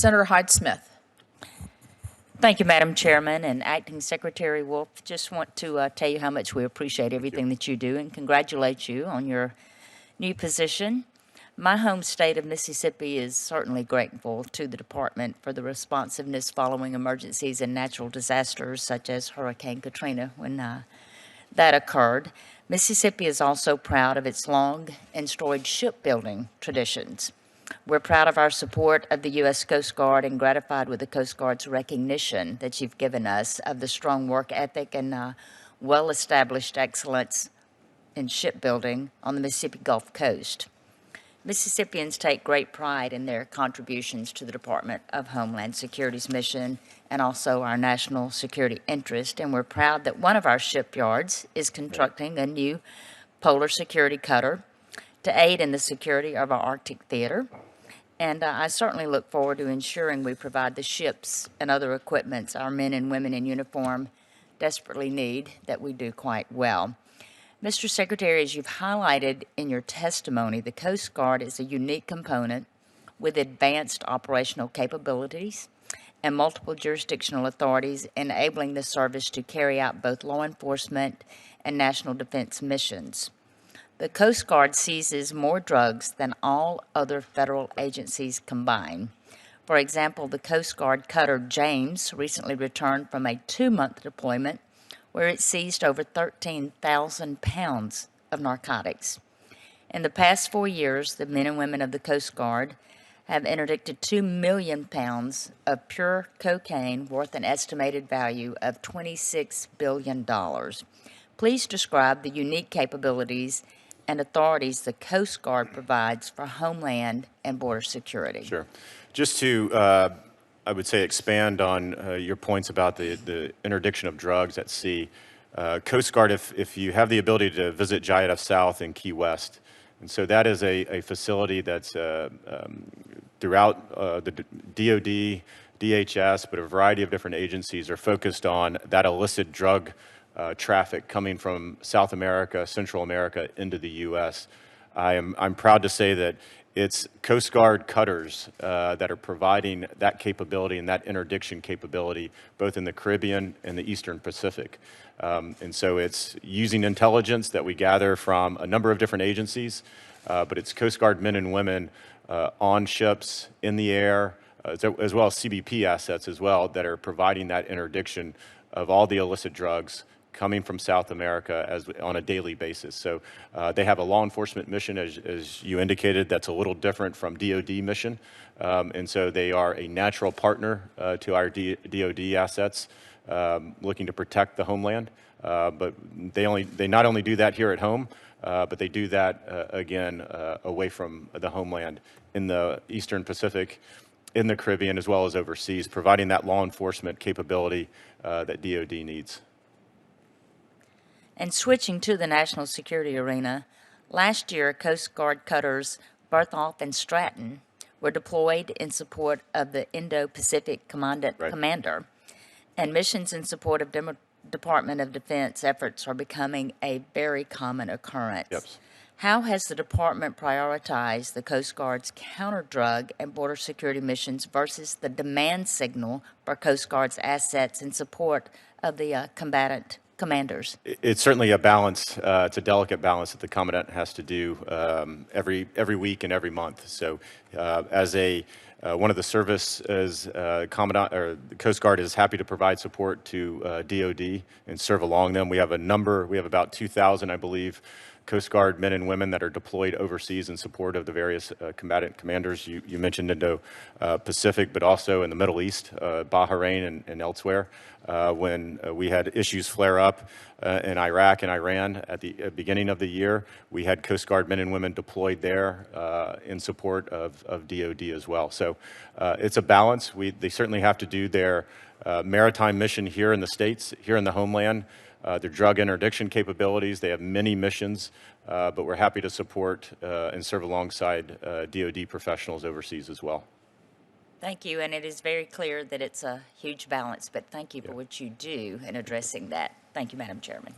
Senator Hyde-Smith. Thank you, Madam Chairman, and Acting Secretary Wolf. Just want to tell you how much we appreciate everything that you do and congratulate you on your new position. My home state of Mississippi is certainly grateful to the department for the responsiveness following emergencies and natural disasters such as Hurricane Katrina when that occurred. Mississippi is also proud of its long and storied shipbuilding traditions. We're proud of our support of the U.S. Coast Guard and gratified with the Coast Guard's recognition that you've given us of the strong work ethic and well-established excellence in shipbuilding on the Mississippi Gulf Coast. Mississippians take great pride in their contributions to the Department of Homeland Security's mission and also our national security interest, and we're proud that one of our shipyards is constructing a new polar security cutter to aid in the security of our Arctic theater. And I certainly look forward to ensuring we provide the ships and other equipments our men and women in uniform desperately need, that we do quite well. Mr. Secretary, as you've highlighted in your testimony, the Coast Guard is a unique component with advanced operational capabilities and multiple jurisdictional authorities, enabling the service to carry out both law enforcement and national defense missions. The Coast Guard seizes more drugs than all other federal agencies combined. For example, the Coast Guard cutter James recently returned from a 2-month deployment where it seized over 13,000 pounds of narcotics. In the past 4 years, the men and women of the Coast Guard have interdicted 2 million pounds of pure cocaine worth an estimated value of $26 billion. Please describe the unique capabilities and authorities the Coast Guard provides for Homeland and Border Security. Sure. Just to, I would say, expand on your points about the interdiction of drugs at sea. Coast Guard, if you have the ability to visit Jayada South in Key West, and so that is a facility that's throughout the DOD, DHS, but a variety of different agencies are focused on that illicit drug traffic coming from South America, Central America into the U.S. I'm proud to say that it's Coast Guard cutters that are providing that capability and that interdiction capability both in the Caribbean and the Eastern Pacific. And so it's using intelligence that we gather from a number of different agencies, but it's Coast Guard men and women on ships, in the air, as well as CBP assets as well, that are providing that interdiction of all the illicit drugs coming from South America on a daily basis. So they have a law enforcement mission, as you indicated, that's a little different from DOD mission. And so they are a natural partner to our DOD assets, looking to protect the homeland. But they not only do that here at home, but they do that, again, away from the homeland in the Eastern Pacific, in the Caribbean, as well as overseas, providing that law enforcement capability that DOD needs. And switching to the national security arena, last year Coast Guard cutters Bertholf and Stratton were deployed in support of the Indo-Pacific Commander, and missions in support of Department of Defense efforts are becoming a very common occurrence. Yep. How has the department prioritized the Coast Guard's counter-drug and border security missions versus the demand signal for Coast Guard's assets in support of the combatant commanders? It's certainly a balance. It's a delicate balance that the commandant has to do every week and every month. So, as one of the services, commandant or the Coast Guard is happy to provide support to DOD and serve along them. We have about 2,000, I believe, Coast Guard men and women that are deployed overseas in support of the various combatant commanders. You mentioned Indo-Pacific, but also in the Middle East, Bahrain and elsewhere. When we had issues flare up in Iraq and Iran at the beginning of the year, we had Coast Guard men and women deployed there in support of DOD as well. So it's a balance. They certainly have to do their maritime mission here in the States, here in the homeland, their drug interdiction capabilities. They have many missions, but we're happy to support and serve alongside DOD professionals overseas as well. Thank you, and it is very clear that it's a huge balance, but thank you for what you do in addressing that. Thank you, Madam Chairman.